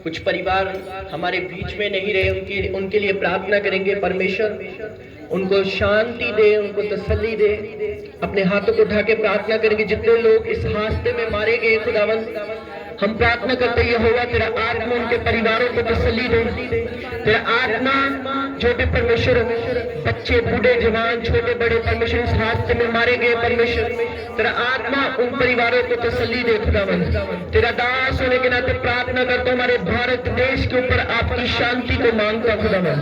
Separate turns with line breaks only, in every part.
कुछ परिवार हमारे बीच में नहीं रहे, उनके लिए प्रार्थना करेंगे। परमेश्वर उनको शांति दे, उनको तसल्ली दे। अपने हाथों को उठा के प्रार्थना करेंगे। जितने लोग इस हादसे में मारे गए खुदावन, हम प्रार्थना करते हैं यहोवा तेरा आत्मा उनके परिवारों को तसल्ली दे। तेरा आत्मा जो भी परमेश्वर बच्चे बूढ़े जवान छोटे बड़े परमेश्वर इस हादसे में मारे गए, परमेश्वर तेरा आत्मा उन परिवारों को तसल्ली दे खुदावन। तेरा दास होने के नाते प्रार्थना करता हूं, हमारे भारत देश के ऊपर आपकी शांति को मांगता खुदावन।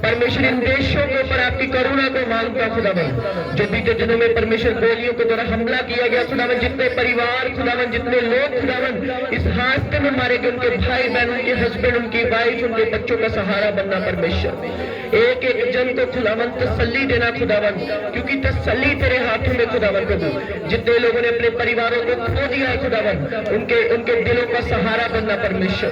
परमेश्वर इन देशों के ऊपर आपकी करुणा को मांगता खुदावन। जो बीते दिनों में परमेश्वर गोलियों के द्वारा हमला किया गया खुदावन, जितने परिवार खुदावन, जितने लोग खुदावन इस हादसे में मारे गए, उनके भाई बहन, उनके हस्बैंड, उनकी वाइफ, उनके बच्चों का सहारा बनना परमेश्वर। एक एक जन को खुदावन तसल्ली देना खुदावन, क्योंकि तसल्ली तेरे हाथों में खुदावन प्रभु। जितने लोगों ने अपने परिवारों को खो दिया है खुदावन, उनके दिलों का सहारा बनना परमेश्वर,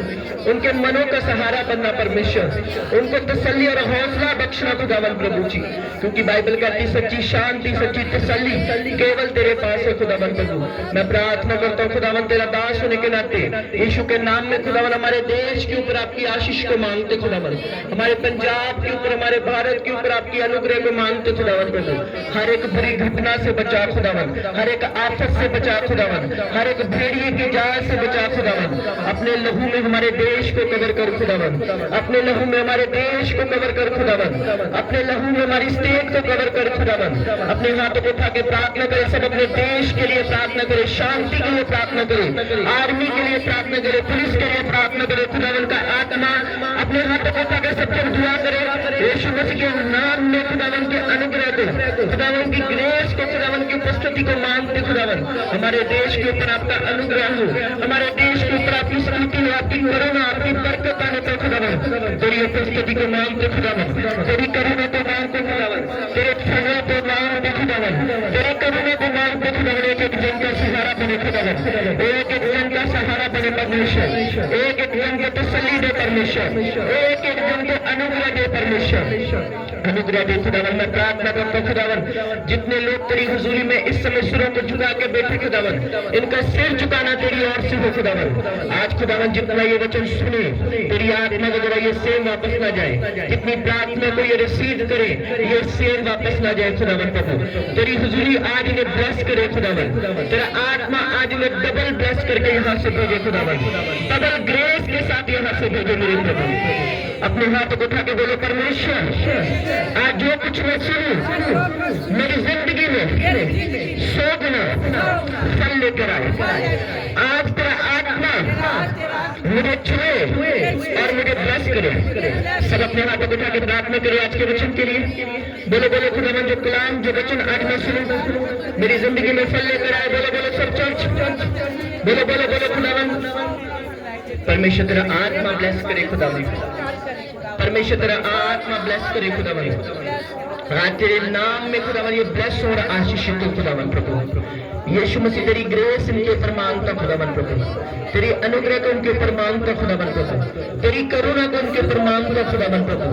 उनके मनों का सहारा बनना परमेश्वर। उनको तसल्ली और हौसला बख्शना खुदावन प्रभु जी, क्योंकि बाइबल कहती सच्ची शांति सच्ची तसल्ली केवल तेरे पास है खुदावन प्रभु। मैं प्रार्थना करता हूँ खुदावन तेरा दास होने के नाते यीशु के नाम में खुदावन हमारे देश के ऊपर आपकी आशीष को मांगते खुदावन, हमारे पंजाब के ऊपर हमारे भारत के ऊपर आपकी अनुग्रह को मांगते खुदावन प्रभु। हर एक बुरी घटना से बचा खुदावन, हर एक आफत से बचा खुदावन, हर एक भेड़िए की जाल से बचा खुदावन। अपने लहू में हमारे देश को कवर कर खुदावन, अपने लहू में हमारे देश को कवर कर खुदावन, अपने लहू में हमारी स्टेट को कवर कर खुदावन। अपने हाथों को उठा के प्रार्थना करें, सब अपने देश के लिए प्रार्थना करें, शांति के लिए प्रार्थना करें, आर्मी के लिए प्रार्थना करें, पुलिस के लिए प्रार्थना करें। खुदावन का आत्मा अपने हाथों को उठा के सबके दुआ करें। यीशु मसीह के नाम में खुदावन के अनुग्रह को, खुदावन की ग्रेस को, खुदावन की उपस्थिति को मांगते खुदावन। हमारे देश के ऊपर आपका अनुग्रह हो, हमारे देश के ऊपर आपकी स्तुति हो, आपकी करुणा आपकी बरकत आने पर खुदावन तेरी उपस्थिति को मांगते खुदावन, तेरी करुणा को मांगते खुदावन, तेरे फजल को मांगते खुदावन, तेरे करुणा को मांगते खुदावन। एक एक जन का सहारा बने खुदावन, एक एक जन का सहारा बने परमेश्वर, एक एक जन को तसल्ली दे परमेश्वर, एक एक जन को अनुग्रह दे परमेश्वर, अनुग्रह दे खुदावन। मैं प्रार्थना करता हूं खुदावन, जितने लोग तेरी हुजूरी में इस समय सिरों को झुका के बैठे खुदावन, इनका सिर झुकाना तेरी ओर से हो खुदावन। आज खुदावन जितना ये वचन सुने, तेरी आत्मा के द्वारा ये सेम वापस ना जाए, जितनी प्रार्थना को ये रिसीव करे ये सेम वापस ना जाए खुदावन प्रभु। तेरी हुजूरी आज इन्हें ब्लेस करे खुदावन, तेरा आत्मा आज इन्हें डबल ब्लेस करके यहाँ से भेजे खुदावन, डबल ग्रेस के साथ यहाँ से भेजे मेरे प्रभु। अपने हाथों को उठा के बोलो परमेश्वर आज जो कुछ मैं सुनूं मेरी जिंदगी में 100 गुना फल लेकर आए। आज तेरा आत्मा मुझे छुए और मुझे ब्लेस करे। सब अपने हाथों को उठा के प्रार्थना करें आज के वचन के लिए। बोलो बोलो खुदावन जो कलाम जो वचन आज मैं सुनूं मेरी जिंदगी में फल लेकर आए। बोलो बोलो सब चर्च, बोलो बोलो बोलो खुदावन परमेश्वर तेरा आत्मा ब्लेस करे खुदावन, परमेश्वर तेरा आत्मा ब्लेस करे खुदावन। आज तेरे नाम में खुदावन ये ब्लेस और आशीषित हो खुदावन प्रभु। यीशु मसीह तेरी ग्रेस इनके ऊपर मांगता खुदावन प्रभु, तेरी अनुग्रह को उनके ऊपर मांगता खुदावन प्रभु, तेरी करुणा को उनके ऊपर मांगता खुदावन प्रभु,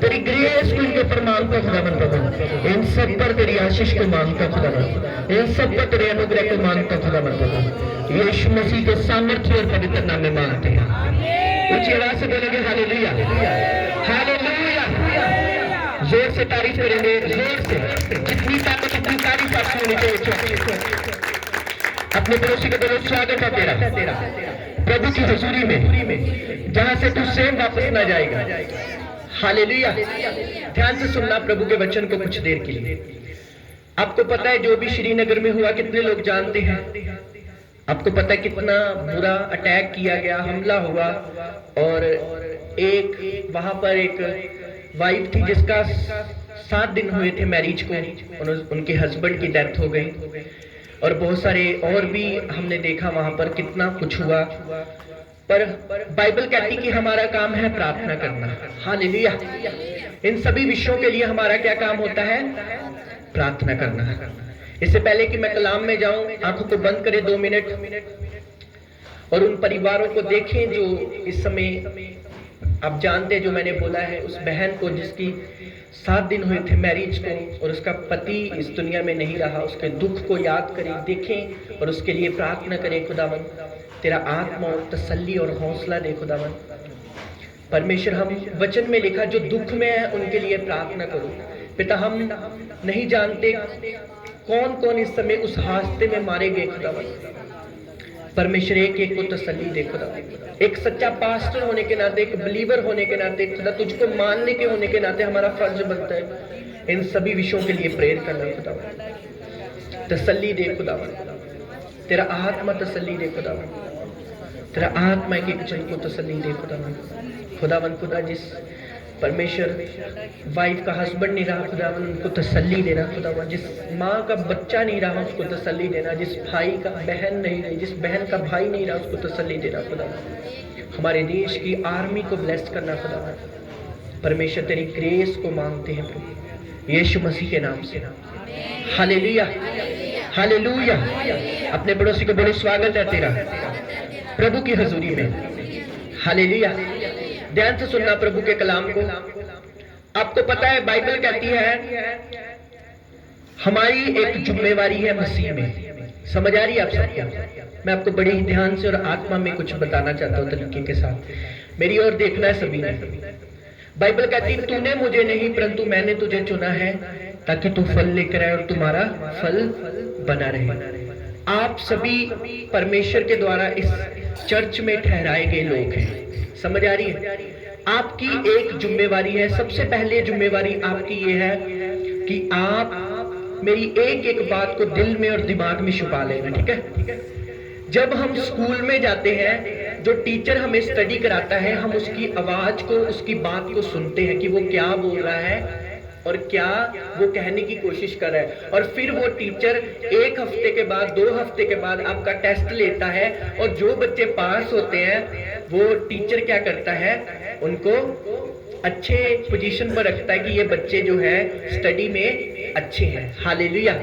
तेरी ग्रेस को उनके ऊपर मांगता खुदावन प्रभु। इन सब पर तेरी आशीष को मांगता खुदावन, इन सब पर तेरे अनुग्रह को मांगता खुदावन प्रभु। यीशु मसीह के सामर्थ्य और पवित्र नाम में मांगते हैं। ऊंची आवाज से बोलेंगे हालेलुया, हालेलुया। जोर से तारीफ करेंगे, जोर से, जितनी ताकत उतनी तारीफ आपकी होनी चाहिए। अपने पड़ोसी को बोलो स्वागत है तेरा प्रभु की हुजूरी में, जहां से तू सेम वापस ना जाएगा। हालेलुया। ध्यान से सुनना प्रभु के वचन को कुछ देर के लिए। आपको पता है जो भी श्रीनगर में हुआ, कितने लोग जानते हैं? आपको पता है कितना बुरा अटैक किया गया, हमला हुआ, और एक वहां पर एक वाइफ थी जिसका 7 दिन हुए थे मैरिज को, उनके हस्बैंड की डेथ हो गई, और बहुत सारे और भी हमने देखा वहां पर कितना कुछ हुआ। पर बाइबल कहती कि हमारा काम है प्रार्थना करना। हालेलुया। इन सभी विषयों के लिए हमारा क्या काम होता है? प्रार्थना करना। इससे पहले कि मैं कलाम में जाऊं, आंखों को बंद करें 2 मिनट और उन परिवारों को देखें जो इस समय आप जानते हैं, जो मैंने बोला है, उस बहन को जिसकी 7 दिन हुए थे मैरिज को और उसका पति इस दुनिया में नहीं रहा। उसके दुख को याद करें, देखें और उसके लिए प्रार्थना करें। खुदावन तेरा आत्मा और तसल्ली और हौसला दे खुदावन। परमेश्वर, हम वचन में लिखा जो दुख में है उनके लिए प्रार्थना करो। पिता, हम नहीं जानते कौन कौन इस समय उस हादसे में मारे गए खुदावन। परमेश्वर एक एक को तसल्ली दे खुदा। एक सच्चा पास्टर होने के नाते, एक बिलीवर होने के नाते खुदा, तुझको मानने के होने के नाते हमारा फर्ज बनता है इन सभी विषयों के लिए प्रेयर करना खुदा। तसल्ली दे खुदावन, तेरा आत्मा तसल्ली दे खुदावन, तेरा आत्मा एक एक जन को तसल्ली दे खुदावन। खुदावन खुदा, जिस परमेश्वर वाइफ का हस्बैंड नहीं रहा खुदावन, उनको तसल्ली देना खुदावन। जिस माँ का बच्चा नहीं रहा उसको तसल्ली देना। जिस भाई का बहन नहीं रही, जिस बहन का भाई नहीं रहा उसको तसल्ली देना खुदावन। हमारे देश की आर्मी को ब्लेस करना खुदावन। परमेश्वर तेरी ग्रेस को मांगते हैं प्रभु, यीशु मसीह के नाम से। Hallelujah, hallelujah. अपने पड़ोसी को बोले स्वागत है तेरा प्रभु की हजूरी में। हालेलुया। ध्यान से सुनना प्रभु के कलाम को। आपको पता है बाइबल कहती है हमारी एक जिम्मेवारी है मसीह में। समझ आ रही है आप सबको? मैं आपको बड़े ही ध्यान से और आत्मा में कुछ बताना चाहता हूं तरीके के साथ। मेरी ओर देखना है सभी ने। बाइबल कहती है तूने मुझे नहीं परंतु मैंने तुझे चुना है ताकि तू फल लेकर आए और तुम्हारा फल बना रहे। आप सभी परमेश्वर के द्वारा इस चर्च में ठहराए गए लोग हैं। समझ आ रही है? आपकी एक जिम्मेवारी है। सबसे पहले जिम्मेवारी आपकी ये है कि आप मेरी एक एक बात को दिल में और दिमाग में छुपा लेना, ठीक है? जब हम स्कूल में जाते हैं, जो टीचर हमें स्टडी कराता है, हम उसकी आवाज को, उसकी बात को सुनते हैं कि वो क्या बोल रहा है और क्या वो कहने की कोशिश कर रहा है। और फिर वो टीचर 1 हफ्ते के बाद, 2 हफ्ते के बाद आपका टेस्ट लेता है और जो बच्चे पास होते हैं वो टीचर क्या करता है, उनको अच्छे पोजीशन पर रखता है कि ये बच्चे जो है स्टडी में अच्छे हैं। हालेलुया।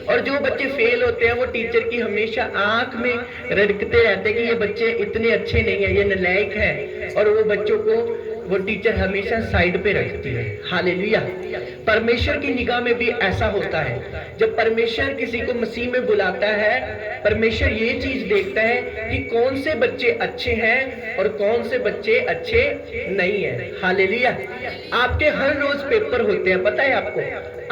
और जो बच्चे फेल होते हैं वो टीचर की हमेशा आंख में रड़कते रहते हैं कि ये बच्चे इतने अच्छे नहीं है, ये नालायक है, और वो बच्चों को वो टीचर हमेशा साइड पे रखती है। हालेलुया। परमेश्वर की निगाह में भी ऐसा होता है। जब परमेश्वर किसी को मसीह में बुलाता है, परमेश्वर ये चीज देखता है कि कौन से बच्चे अच्छे हैं और कौन से बच्चे अच्छे नहीं हैं। हालेलुया। आपके हर रोज पेपर होते हैं, पता है आपको?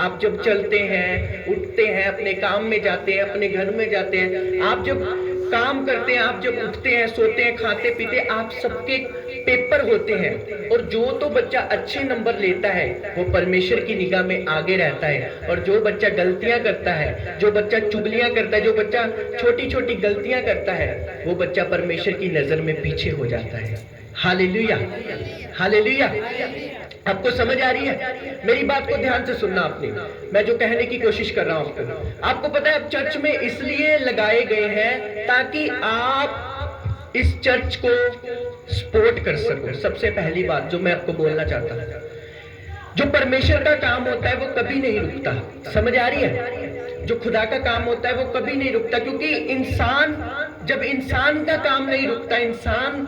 आप जब चलते हैं, उठते हैं, अपने काम में जाते हैं, अपने घर में जाते हैं, आप जब काम करते हैं, आप जब उठते हैं, सोते हैं, खाते पीते, आप सबके पेपर होते हैं। और जो तो बच्चा अच्छे नंबर लेता है वो परमेश्वर की निगाह में आगे रहता है, और जो बच्चा गलतियां करता है, जो बच्चा चुगलियां करता है, जो बच्चा छोटी छोटी गलतियां करता है, वो बच्चा परमेश्वर की नजर में पीछे हो जाता है। Hallelujah, hallelujah. आपको समझ आ रही है? मेरी बात को ध्यान से सुनना आपने, मैं जो कहने की कोशिश कर रहा हूं आपको पता है चर्च में इसलिए लगाए गए हैं ताकि आप इस चर्च को सपोर्ट कर सको। सबसे पहली बात जो मैं आपको बोलना चाहता हूं, जो परमेश्वर का काम होता है वो कभी नहीं रुकता। समझ आ रही है? जो खुदा का काम होता है वो कभी नहीं रुकता, क्योंकि इंसान, जब इंसान का काम नहीं रुकता, इंसान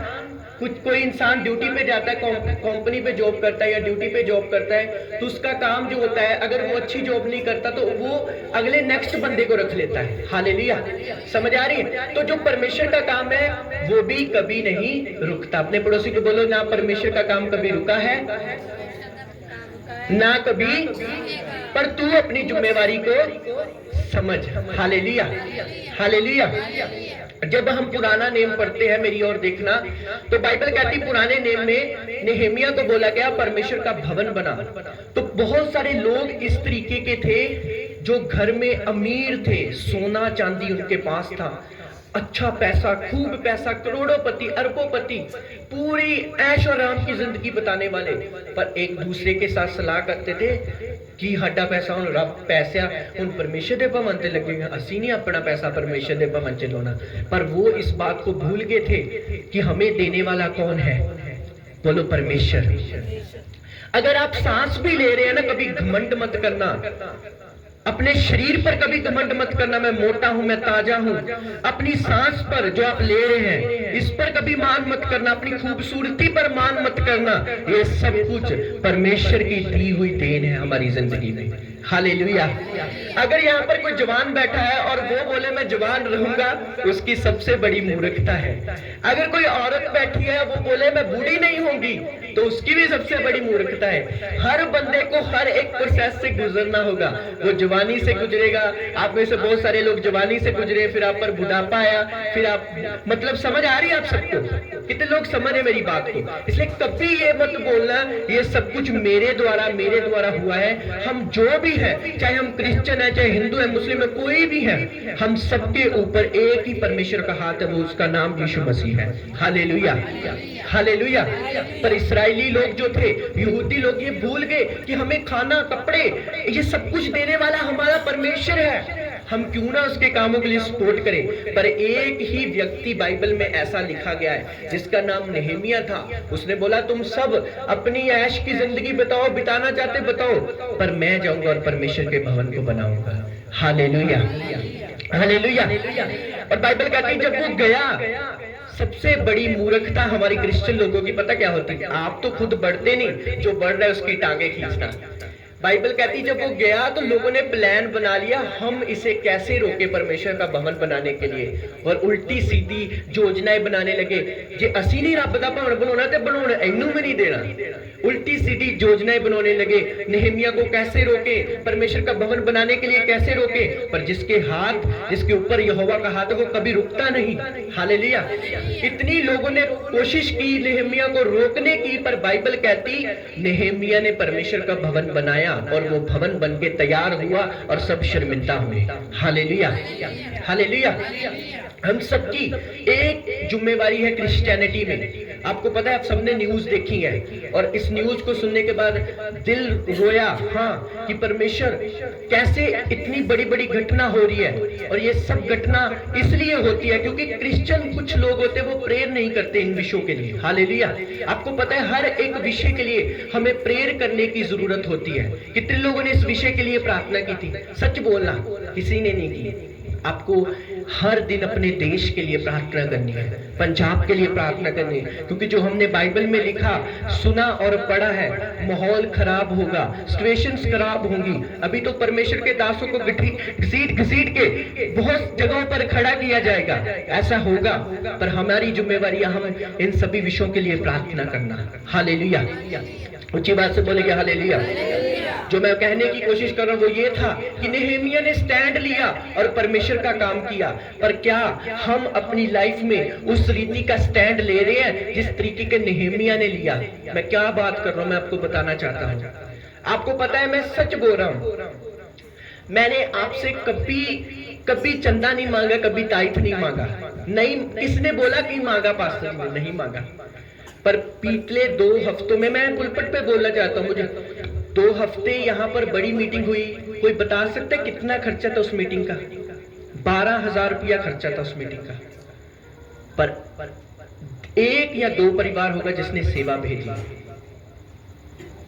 कोई इंसान ड्यूटी पे जाता है, कंपनी पे जॉब करता है या ड्यूटी पे जॉब करता है, तो उसका काम जो होता है, अगर वो अच्छी जॉब नहीं करता तो वो अगले नेक्स्ट बंदे को रख लेता है। हालेलुया। समझ आ रही है? तो जो परमेश्वर का काम है वो भी कभी नहीं रुकता। अपने पड़ोसी को बोलो ना परमेश्वर का काम कभी रुका है ना कभी, पर तू अपनी जिम्मेवारी को समझ। Hallelujah, hallelujah. जब हम पुराना नेम पढ़ते हैं, मेरी ओर देखना, तो बाइबल कहती पुराने नेम में नेहेमिया को बोला गया परमेश्वर का भवन बना। तो बहुत सारे लोग इस तरीके के थे जो घर में अमीर थे, सोना चांदी उनके पास था, अच्छा पैसा, खूब पैसा, करोड़ों अरबों पूरी ऐश और आराम की जिंदगी बताने वाले, पर एक दूसरे के साथ सलाह करते थे कि साडा पैसा हुण रब पैसा हुण परमेश्वर दे भवन ते लगेगा, असी नहीं अपना पैसा परमेश्वर दे भवन च लाना। पर वो इस बात को भूल गए थे कि हमें देने वाला कौन है? बोलो परमेश्वर। अगर आप सांस भी ले रहे हैं ना, कभी घमंड मत करना। अपने शरीर पर कभी घमंड मत करना, मैं मोटा हूं, मैं ताजा हूं। अपनी सांस पर जो आप ले रहे हैं, इस पर कभी मान मत करना। अपनी खूबसूरती पर मान मत करना। ये सब कुछ परमेश्वर की दी हुई देन है हमारी जिंदगी में। हालेलुया। अगर यहाँ पर कोई जवान बैठा है और वो बोले मैं जवान रहूंगा, उसकी सबसे बड़ी मूर्खता है। अगर कोई औरत बैठी है वो बोले मैं बूढ़ी नहीं होंगी, तो उसकी भी सबसे बड़ी मूर्खता है। हर बंदे को हर एक प्रोसेस से गुजरना होगा। वो जवानी से गुजरेगा, आप में से बहुत सारे लोग जवानी से गुजरे, फिर आप पर बुढ़ापा आया, फिर आप मतलब समझ आ रही है आप सबको? कितने लोग समझे मेरी बात को? इसलिए कभी ये मत बोलना ये सब कुछ मेरे द्वारा हुआ है। हम जो भी है, चाहे हम क्रिश्चियन है, चाहे हिंदू है, मुस्लिम है, कोई भी है, हम सबके ऊपर एक ही परमेश्वर का हाथ है, वो उसका नाम यीशु मसीह है। Hallelujah, hallelujah. पर इस्राएली लोग जो थे, यहूदी लोग, ये भूल गए कि हमें खाना, कपड़े, ये सब कुछ देने वाला हमारा परमेश्वर है। हम क्यों ना उसके कामों के लिए सपोर्ट करें। पर एक ही व्यक्ति बाइबल में ऐसा लिखा गया है जिसका नाम नेहेमिया था। उसने बोला तुम सब अपनी ऐश की जिंदगी बिताना चाहते बताओ, पर मैं जाऊंगा और परमेश्वर के भवन को बनाऊंगा। Hallelujah, hallelujah. और बाइबल कहती है जब वो गया, सबसे बड़ी मूर्खता हमारी क्रिश्चियन लोगों की पता क्या होती है? आप तो खुद बढ़ते नहीं, जो बढ़ रहा है उसकी टांगे खींचना। बाइबल कहती जब वो गया तो लोगों ने प्लान बना लिया, हम इसे कैसे रोके परमेश्वर का भवन बनाने के लिए, और उल्टी सीधी योजनाएं बनाने लगे। जे असी नहीं रब दा भवन बनाना ते बनाने इनू भी नहीं देना। उल्टी सीधी योजनाएं बनाने लगे। नेहेमिया को कैसे रोके, परमेश्वर का भवन बनाने के लिए कैसे रोके। पर जिसके ऊपर यहोवा का हाथ है वो कभी रुकता नहीं। हालेलुया। इतनी लोगों ने कोशिश की नेहेमिया को रोकने की, पर बाइबल कहती नेहेमिया ने परमेश्वर का भवन बनाया और वो भवन बन के तैयार हुआ और सब शर्मिंदा हुए। Hallelujah, hallelujah. हम सबकी एक जिम्मेवारी है क्रिश्चियनिटी में। आपको पता है, आप सबने न्यूज देखी है और इस न्यूज को सुनने के बाद दिल रोया, हाँ, कि परमेश्वर कैसे इतनी बड़ी बड़ी घटना हो रही है। और ये सब घटना इसलिए होती है क्योंकि क्रिश्चियन कुछ लोग होते हैं वो प्रेयर नहीं करते इन विषयों के लिए। हालेलुया। आपको पता है हर एक विषय के लिए हमें प्रेयर करने की जरूरत होती है। कितने लोगों ने इस विषय के लिए प्रार्थना की थी? सच बोलना, किसी ने नहीं की। आपको हर दिन अपने देश के लिए प्रार्थना करनी है, पंजाब के लिए प्रार्थना करनी है, क्योंकि जो हमने बाइबल में लिखा, सुना और पढ़ा है, माहौल खराब होगा, सिचुएशंस खराब होंगी। अभी तो परमेश्वर के दासों को घसीट के बहुत जगहों पर खड़ा किया जाएगा, ऐसा होगा। पर हमारी जिम्मेवारी हम इन सभी विषयों के लिए प्रार्थना करना। हालेलुया। ऊंची बात से बोलेंगे हालेलुया। जो मैं कहने की कोशिश कर रहा हूं वो ये था कि नेहेमिया ने स्टैंड लिया और परमेश्वर का काम किया। पर क्या हम अपनी लाइफ में उस रीति का स्टैंड ले रहे हैं जिस तरीके के नेहेमिया ने लिया? मैं क्या बात कर रहा हूं, मैं आपको बताना चाहता हूं। आपको पता है, मैं सच बोल रहा हूं, मैंने आपसे कभी चंदा नहीं मांगा, कभी ताइथ नहीं मांगा। नहीं, किसने बोला कि मांगा? पास्टर जी ने नहीं मांगा। पर पिछले 2 हफ्तों में, मैं पुलपट पे बोलना चाहता हूं, मुझे 2 हफ्ते यहाँ पर बड़ी मीटिंग हुई। कोई बता सकता है कितना खर्चा था उस मीटिंग का? 12,000 रुपया खर्चा था उस मीटिंग का। पर 1 या 2 परिवार होगा जिसने सेवा भेजी।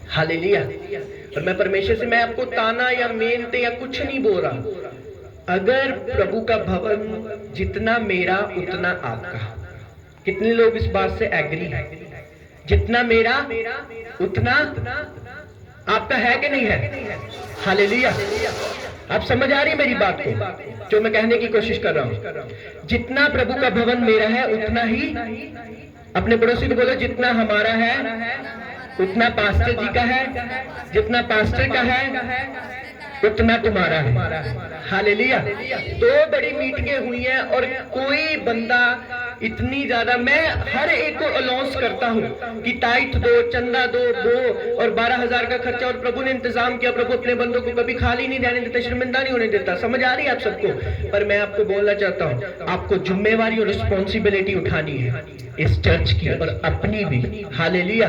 हालेलुया। और मैं परमेश्वर से, मैं आपको ताना या मेहनत या कुछ नहीं बोल रहा। अगर प्रभु का भवन जितना मेरा उतना आपका, कितने लोग इस बात से एग्री है? जितना मेरा उतना आपका है कि नहीं है? हालेलुया। आप समझ आ रही है मेरी बात को, जो मैं कहने की कोशिश कर रहा हूं? जितना प्रभु का भवन मेरा है उतना ही, अपने पड़ोसी को बोलो, जितना हमारा है उतना पास्टर जी का है, जितना पास्टर का है उतना तुम्हारा है। हालेलुया। 2 बड़ी मीटिंगें हुई हैं और कोई बंदा इतनी ज्यादा, मैं हर एक को अनाउंस करता हूं कि ताइथ दो, चंदा दो, और 12,000 का खर्चा, और प्रभु ने इंतजाम किया। प्रभु अपने बंदों को कभी खाली नहीं रहने देता, शर्मिंदा नहीं होने देता। समझ आ रही है आप सबको? पर मैं आपको बोलना चाहता हूं, आपको जिम्मेवारी और रिस्पॉन्सिबिलिटी उठानी है इस चर्च की और अपनी भी। हालेलुया।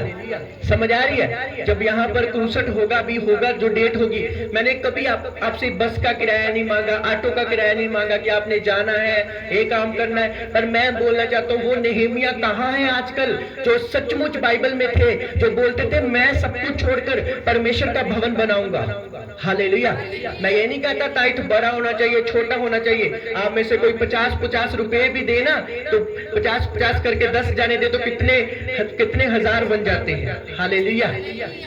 समझ आ रही है? जब यहाँ पर क्रूसेट होगा भी होगा, जो डेट होगी, मैंने कभी आपसे बस का किराया नहीं मांगा, ऑटो का किराया नहीं मांगा कि आपने जाना है, ये काम करना है। पर मैं बोलना चाहता हूँ, वो नेहेमिया कहाँ है आजकल, जो सचमुच बाइबल में थे, जो बोलते थे मैं सब कुछ छोड़कर परमेश्वर का भवन बनाऊंगा। हालेलुया। मैं ये नहीं कहता टाइट बड़ा होना चाहिए, छोटा होना चाहिए। आप में से कोई 50-50 रुपए भी देना तो 50-50 करके 10 जाने दे तो कितने हजार बन जाते हैं। Hallelujah,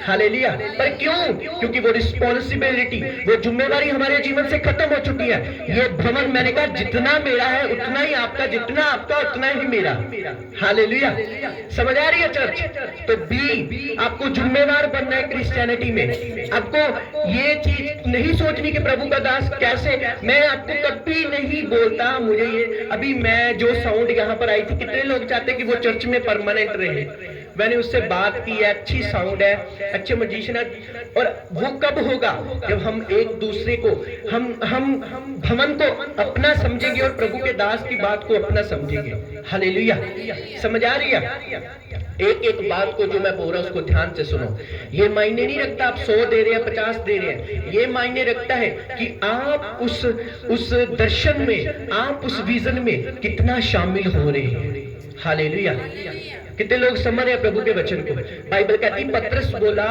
hallelujah. पर क्यों? क्योंकि वो रिस्पॉन्सिबिलिटी, वो जिम्मेवारी हमारे जीवन से खत्म हो चुकी है। ये भवन मैंने कहा जितना मेरा है उतना ही आपका, जितना आपका उतना ही मेरा। हालेलुया, समझ आ रही है चर्च? तो बी, आपको जिम्मेवार बनना है क्रिश्चियनिटी में। आपको ये चीज नहीं सोचनी कि प्रभु का दास कैसे। मैं आपको कभी नहीं बोलता, मुझे ये अभी मैं जो साउंड यहाँ पर आई थी, कितने लोग चाहते हैं कि वो चर्च में परमानेंट रहे। मैंने उससे बात की है, अच्छी साउंड है, अच्छे म्यूजिशियन है। और वो कब होगा? जब हम एक दूसरे को, हम भवन को अपना समझेंगे और प्रभु के दास की बात को अपना समझेंगे। हालेलुया, समझ आ रही है? एक एक बात को जो मैं बोल रहा हूं उसको ध्यान से सुनो। ये मायने नहीं रखता आप 100 दे रहे हैं, 50 दे रहे हैं। ये मायने रखता है कि आप उस दर्शन में, आप उस विजन में कितना शामिल हो रहे हैं। हालेलुया। कितने लोग समझ रहे हैं प्रभु के वचन को? बाइबल कहती, पतरस बोला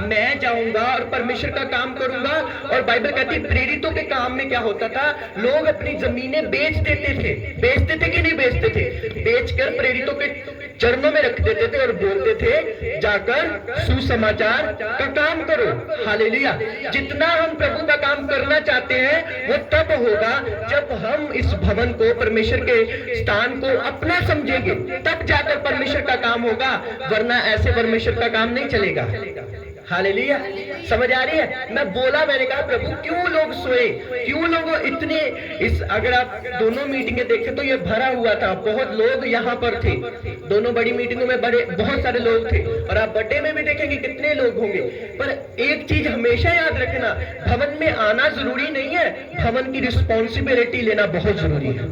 मैं जाऊंगा और परमेश्वर का काम करूंगा। और बाइबल कहती प्रेरितों के काम में क्या होता था? लोग अपनी जमीनें बेच देते थे। बेचते थे कि नहीं बेचते थे? बेचकर प्रेरितों के चरणों में रख देते थे और बोलते थे जाकर सुसमाचार का काम करो। हालेलुया। जितना हम प्रभु का काम करना चाहते हैं वो तब होगा जब हम इस भवन को, परमेश्वर के स्थान को अपना समझेंगे, तब जाकर परमेश्वर का काम होगा। वरना ऐसे परमेश्वर का काम नहीं चलेगा। हालेलुया, समझ आ रही है? मैंने कहा प्रभु क्यों लोग सोए, क्यों लोग इतने अगर आप दोनों मीटिंगें देखें तो ये भरा हुआ था, बहुत लोग यहाँ पर थे। दोनों बड़ी मीटिंगों में बहुत सारे लोग थे। और आप बर्थडे में भी देखेंगे कितने लोग होंगे। पर एक चीज हमेशा याद रखना, भवन में आना जरूरी नहीं है, भवन की रिस्पॉन्सिबिलिटी लेना बहुत जरूरी है।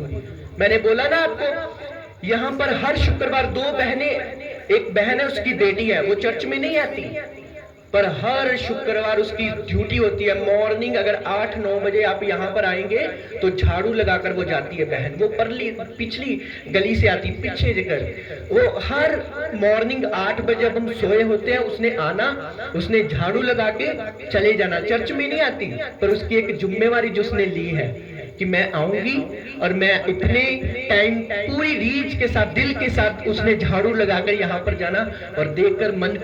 मैंने बोला ना आपको, यहाँ पर हर शुक्रवार 2 बहनें, एक बहन है उसकी बेटी है, वो चर्च में नहीं आती, पर हर शुक्रवार उसकी ड्यूटी होती है। मॉर्निंग अगर 8-9 बजे आप यहाँ पर आएंगे तो झाड़ू लगाकर वो जाती है बहन। वो पिछली गली से आती, पीछे जगह। वो हर मॉर्निंग 8 बजे जब हम सोए होते हैं, उसने आना, उसने झाड़ू लगा के चले जाना। चर्च में नहीं आती, पर उसकी एक जिम्मेवारी जो उसने ली है कि मैं आऊंगी और मैं इतने टाइम पूरी रीच के साथ, दिल के साथ उसने झाड़ू लगाकर यहाँ पर जाना। और देखकर मन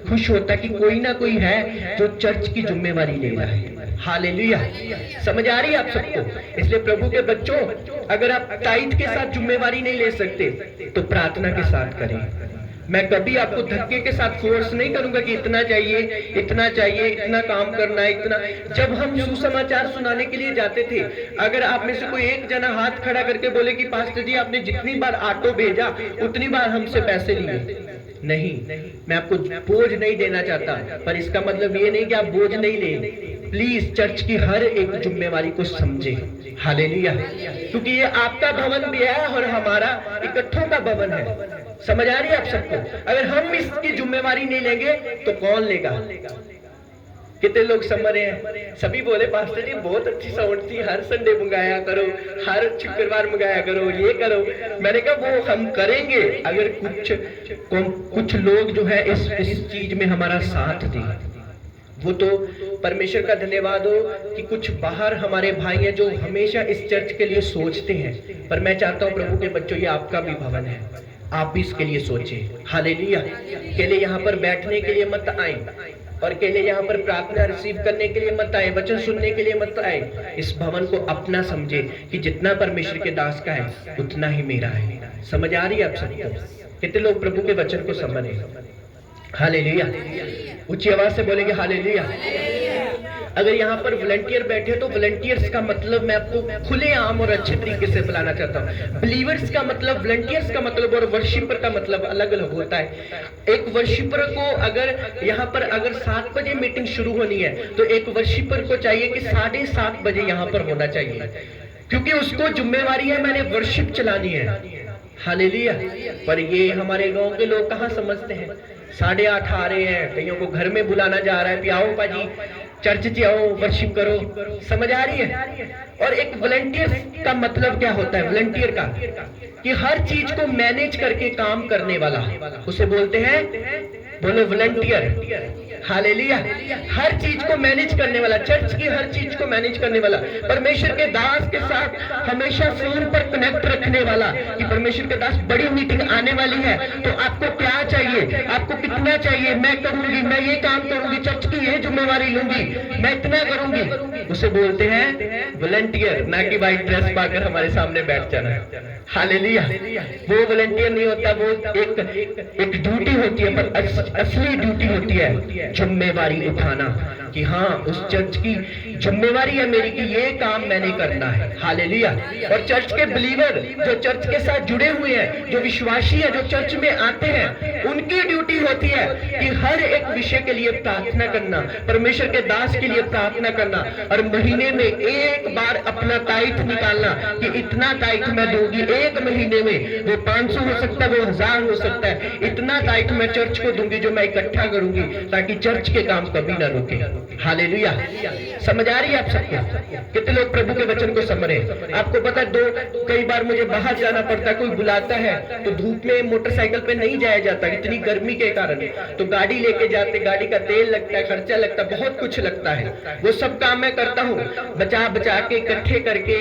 खुश होता कि कोई ना कोई है जो चर्च की जिम्मेवारी ले रहा है। हालेलुया, समझ आ रही है आप सबको? इसलिए प्रभु के बच्चों, अगर आप टाइट के साथ जिम्मेवारी नहीं ले सकते तो प्रार्थना के साथ करें। मैं कभी आपको धक्के के साथ फोर्स नहीं करूंगा कि इतना चाहिए, इतना चाहिए, इतना काम करना है, इतना। जब हम सुसमाचार सुनाने के लिए जाते थे, अगर आप में से कोई एक जना हाथ खड़ा करके बोले कि पास्टर जी आपने जितनी बार ऑटो भेजा उतनी बार हमसे पैसे लिए, नहीं, मैं आपको बोझ नहीं देना चाहता, पर इसका मतलब ये नहीं कि आप बोझ नहीं ले। प्लीज चर्च की हर एक जिम्मेवारी को समझे। हालेलुया, क्योंकि ये आपका भवन भी है और हमारा इकट्ठों का भवन है। समझ आ रही है आप सबको? अगर हम इसकी जिम्मेवारी नहीं लेंगे तो कौन लेगा? कितने लोग समझ रहे हैं? सभी बोले पास्टर जी बहुत अच्छी साउंड थी, हर संडे मंगाया करो, हर शुक्रवार मंगाया करो, ये करो। मैंने कहा वो हम करेंगे अगर कुछ लोग जो है इस चीज में हमारा साथ दें। वो तो परमेश्वर का धन्यवाद हो कि कुछ बाहर हमारे भाई हैं जो हमेशा इस चर्च के लिए सोचते हैं। पर मैं चाहता हूं प्रभु के बच्चों, ये आपका भी भवन है, आप भी इसके लिए सोचें। हालेलुया। अकेले यहाँ पर बैठने के लिए मत आए और अकेले यहाँ पर प्रार्थना रिसीव करने के लिए मत आए, वचन सुनने के लिए मत आए। इस भवन को अपना समझे कि जितना परमेश्वर के दास का है उतना ही मेरा है। समझ आ रही है आप सबको? कितने लोग प्रभु के वचन को समझे? हालेलुया। ऊंची आवाज से बोलेंगे हालेलुया। अगर यहाँ पर वॉलंटियर बैठे तो वॉलंटियर्स का मतलब मैं आपको खुलेआम और अच्छे तरीके से बुलाना चाहता हूँ। बिलीवर्स का मतलब, वॉलंटियर्स का मतलब और वर्शिपर का मतलब अलग अलग होता है। एक वर्शिपर को अगर यहाँ पर अगर 7 बजे मीटिंग शुरू होनी है तो एक वर्शिपर को चाहिए कि 7:30 बजे यहाँ पर होना चाहिए, क्योंकि उसको जिम्मेवारी है मैंने वर्शिप चलानी है। हालेलुया। पर ये हमारे गांव के लोग कहाँ समझते हैं? 8:30 आ रहे हैं, कईयों को घर में बुलाना जा रहा है कि आओ पाजी चर्च से आओ वर्शिप करो। समझ आ रही है? और एक वॉलंटियर का मतलब क्या होता है? वॉलंटियर का कि हर चीज को मैनेज करके काम करने वाला, उसे बोलते हैं बोलो वॉलंटियर। हालेलुया। हर चीज को मैनेज करने वाला, चर्च की हर चीज को मैनेज करने वाला, परमेश्वर के दास के साथ हमेशा फोन पर कनेक्ट रखने वाला कि परमेश्वर के दास बड़ी मीटिंग आने वाली है तो आपको क्या चाहिए, आपको कितना चाहिए, मैं करूंगी, मैं ये काम करूंगी, चर्च की ये जिम्मेवारी लूंगी, मैं इतना करूंगी। उसे बोलते हैं वॉलंटियर, ना कि वाइट ड्रेस पाकर हमारे सामने बैठ जाना। हालेलुया। वो वॉलंटियर नहीं होता, वो एक ड्यूटी होती है, पर असली ड्यूटी होती है जिम्मेवारी उठाना कि हाँ उस चर्च की जिम्मेवारी है मेरी कि ये काम मैंने करना है। हालेलुया। और चर्च के बिलीवर जो चर्च के साथ जुड़े हुए हैं, जो विश्वासी है, जो चर्च में आते हैं, उनकी ड्यूटी होती है कि हर एक विषय के लिए प्रार्थना करना, परमेश्वर के दास के लिए प्रार्थना करना, और महीने में एक बार अपना टाइट निकालना कि इतना टाइट मैं दूंगी एक महीने में। वो 500 हो सकता है, वो 1000 हो सकता है, इतना टाइट मैं चर्च को दूंगी जो मैं इकट्ठा करूंगी ताकि चर्च के काम कभी ना रुके। हालेलुया। समझ आ रही है आप सबको? कितने लोग प्रभु के वचन को समझ रहे? आपको पता है कई बार मुझे बाहर जाना पड़ता है, कोई बुलाता है तो धूप में मोटरसाइकिल पे नहीं जाया जाता इतनी गर्मी के कारण, तो गाड़ी लेके जाते, गाड़ी का तेल लगता है, खर्चा लगता है, बहुत कुछ लगता है। वो सब काम मैं करता हूँ, बचा बचा के इकट्ठे करके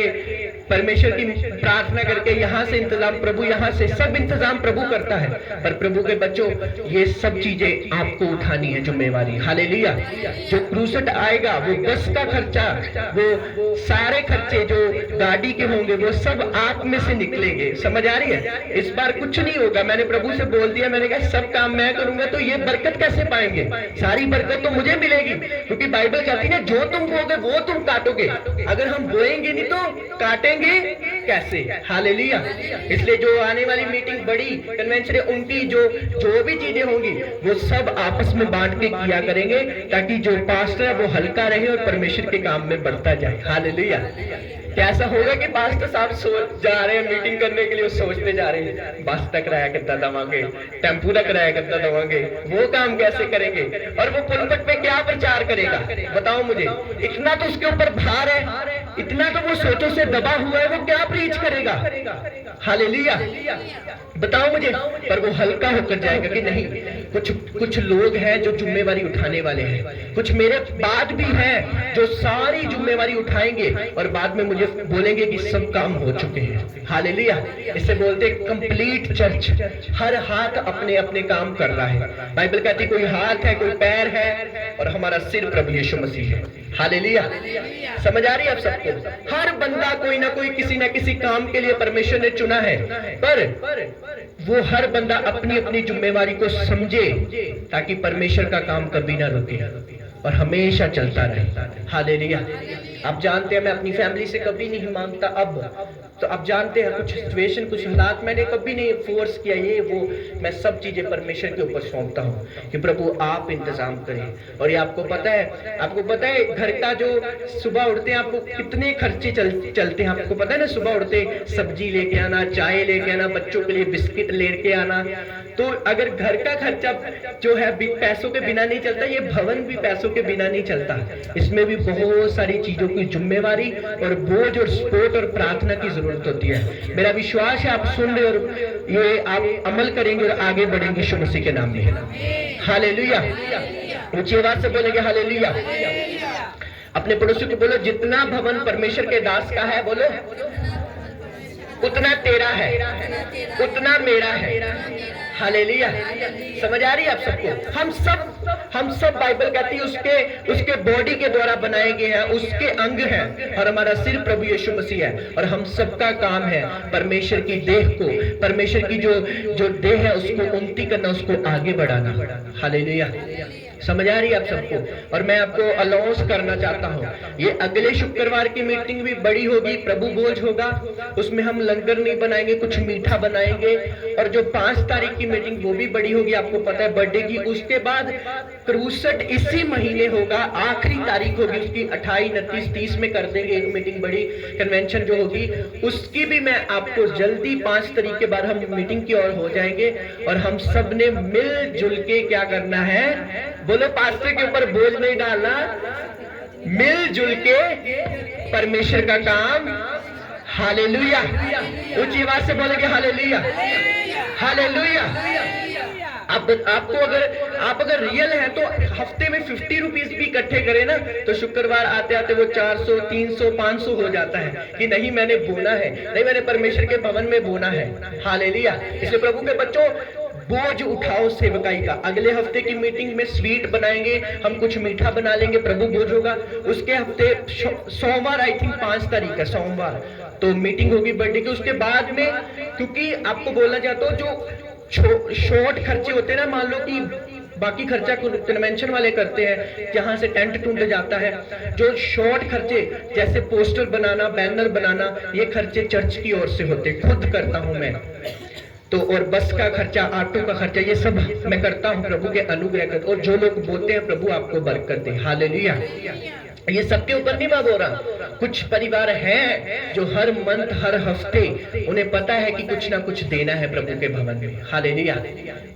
परमेश्वर की प्रार्थना करके, यहाँ से इंतजाम प्रभु, यहाँ से सब इंतजाम प्रभु करता है। पर प्रभु के बच्चों, ये सब चीजें आपको उठानी है जिम्मेवारी। हालेलुया। जो क्रूसेट आएगा, वो बस का खर्चा, वो सारे खर्चे जो गाड़ी के होंगे, वो सब आप में से निकलेंगे। समझ आ रही है? इस बार कुछ नहीं होगा। मैंने प्रभु से बोल दिया, मैंने कहा सब काम मैं करूंगा, तो ये बरकत कैसे पाएंगे? सारी बरकत तो मुझे मिलेगी, क्योंकि बाइबल कहती है जो तुम बोगे वो तुम काटोगे। अगर हम बोएंगे नहीं तो काटेंगे कैसे? हालेलुया। इसलिए जो आने वाली मीटिंग बड़ी कन्वेंशन है, उनकी जो भी चीजें होंगी वो सब आपस में बांट के किया करेंगे ताकि जो पास्टर है वो हल्का रहे और परमेश्वर के काम में बढ़ता जाए। हालेलुया। कैसा होगा कि पास्टर साहब सोच जा रहे हैं मीटिंग करने के लिए, सोचते जा रहे हैं बस तक किराया कितना दवांगे, टेम्पू का किराया कितना दवांगे, वो काम कैसे करेंगे, और वो पुलपट पे क्या प्रचार करेगा? बताओ मुझे। इतना तो उसके ऊपर भार है, इतना तो वो सोचों से दबा हुआ है, वो क्या प्रीच करेगा? हालेलुया। बताओ मुझे। पर वो हल्का होकर जाएगा कि नहीं, कुछ लोग हैं जो जिम्मेवारी उठाने वाले हैं, कुछ मेरे बाद भी हैं जो सारी जिम्मेवारी उठाएंगे और बाद में मुझे बोलेंगे कि सब काम हो चुके हैं। हालेलुया। इसे बोलते कंप्लीट चर्च, हर हाथ अपने अपने काम कर रहा है। बाइबल कहती कोई हाथ है, कोई पैर है, और हमारा सिर प्रभु यीशु मसीह है। हालेलुया। समझ आ रही है आप सबको? हर बंदा कोई ना कोई किसी ना किसी काम के लिए परमेश्वर ने चुना है, पर वो हर बंदा अपनी अपनी जिम्मेवारी को समझे ताकि परमेश्वर का काम कभी ना रुके और हमेशा चलता रहे। हालेलुया। आप जानते हैं मैं अपनी फैमिली से कभी नहीं मांगता, अब तो आप जानते हैं कुछ सिचुएशन, कुछ हालात मैंने कभी नहीं फोर्स किया, ये वो, मैं सब चीजें परमेश्वर के ऊपर सौंपता हूँ कि प्रभु आप इंतजाम करें। और ये आपको पता है घर का जो सुबह उठते हैं आपको कितने खर्चे चलते हैं, आपको पता है ना? सुबह उठते सब्जी लेके आना, चाय लेके आना, बच्चों के लिए बिस्किट लेके आना। तो अगर घर का खर्चा जो है पैसों के बिना नहीं चलता, ये भवन भी पैसों के बिना नहीं चलता। इसमें भी बहुत सारी चीजों की जिम्मेवारी और बोझ और सपोर्ट और प्रार्थना की जरूरत होती है। मेरा विश्वास है आप सुन रहे और ये आप अमल करेंगे और आगे बढ़ेंगे यीशु मसीह के नाम में। हालेलुया। ऊंची आवाज से बोलेंगे हालेलुया। अपने पड़ोसी को बोलो, जितना भवन परमेश्वर के दास का है, बोलो उतना तेरा है, उतना मेरा है। हालेलुया। समझ आ रही है आप सबको? हम सब बाइबल कहती है उसके बॉडी के द्वारा बनाए गए हैं, उसके अंग हैं, और हमारा सिर प्रभु यीशु मसीह है। और हम सबका काम है परमेश्वर की देह को, परमेश्वर की जो देह है उसको उन्नति करना, उसको आगे बढ़ाना। हालेलुया। समझ आ रही है आप सबको? और मैं आपको अनाउंस करना चाहता हूँ, ये अगले शुक्रवार की मीटिंग भी बड़ी होगी, प्रभु भोज होगा, उसमें हम लंगर नहीं बनाएंगे, कुछ मीठा बनाएंगे। और जो 5 तारीख की मीटिंग वो भी बड़ी होगी, आपको पता है बर्थडे की। उसके बाद क्रूसेट इसी महीने होगा, आखिरी तारीख होगी उसकी, 28, 29, 30 में कर देंगे एक मीटिंग, बड़ी कन्वेंशन जो होगी उसकी भी मैं आपको जल्दी 5 तारीख के बाद हम मीटिंग की ओर हो जाएंगे। और हम सब ने मिलजुल के क्या करना है? बोलो, पास्टर के ऊपर बोझ नहीं डालना, मिलजुल के परमेश्वर का काम। हालेलुया। ऊंची आवाज से बोलेंगे हालेलुया, हालेलुया। आपको अगर रियल है तो हफ्ते में 50 रुपीज भी इकट्ठे करें ना, तो शुक्रवार आते आते वो 400, 300, 500 हो जाता है कि नहीं मैंने बोना है, नहीं मैंने परमेश्वर के भवन में बोना है। हालेलुया। इसलिए प्रभु के बच्चों, बोझ उठाओ सेवकाई का। अगले हफ्ते की मीटिंग में स्वीट बनाएंगे, हम कुछ मीठा बना लेंगे, प्रभु बोझ होगा। उसके हफ्ते सोमवार, आई थिंक 5 तारीख है सोमवार, तो मीटिंग होगी बर्थडे की। उसके बाद में, क्योंकि आपको बोलना चाहता हूँ, जो शॉर्ट खर्चे होते हैं ना, मान लो कि बाकी खर्चा कन्वेंशन वाले करते हैं, जहां से टेंट टूट जाता है, जो शॉर्ट खर्चे जैसे पोस्टर बनाना, बैनर बनाना, ये खर्चे चर्च की ओर से होते, खुद करता हूं मैं तो। और बस का खर्चा, ऑटो का खर्चा, ये सब मैं करता हूं प्रभु के अनुग्रह कर। और जो लोग बोलते हैं प्रभु आपको बरकत दे, हालेलुया, ये सबके ऊपर नहीं मैं बोल रहा। कुछ परिवार हैं जो हर मंथ, हर हफ्ते उन्हें पता है कि कुछ ना कुछ देना है प्रभु के भवन में, हालेलुया,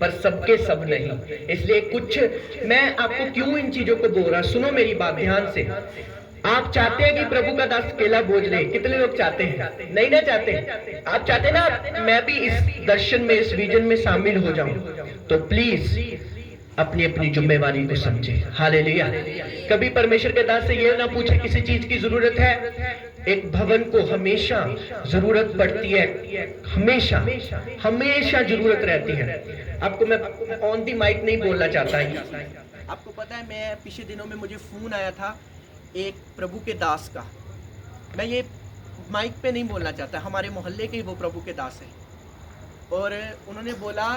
पर सबके सब नहीं। इसलिए कुछ मैं आपको क्यों इन चीजों को बोल रहा, सुनो मेरी बात ध्यान से। आप चाहते हैं कि प्रभु का दास अकेला बोझ ले? कितने लोग चाहते हैं? नहीं ना चाहते? आप चाहते ना मैं भी इस दर्शन में, इस विजन में शामिल हो जाऊं? तो प्लीज अपनी अपनी जिम्मेवारी को समझे, हालेलुया। कभी परमेश्वर के दास से ये ना पूछे किसी चीज की जरूरत है। एक भवन को हमेशा जरूरत पड़ती है, हमेशा हमेशा जरूरत रहती है। आपको मैं ऑन दी माइक नहीं बोलना चाहता है। आपको पता है, मैं पिछले दिनों में मुझे फोन आया था एक प्रभु के दास का। मैं ये माइक पे नहीं बोलना चाहता, हमारे मोहल्ले के ही वो प्रभु के दास है। और उन्होंने बोला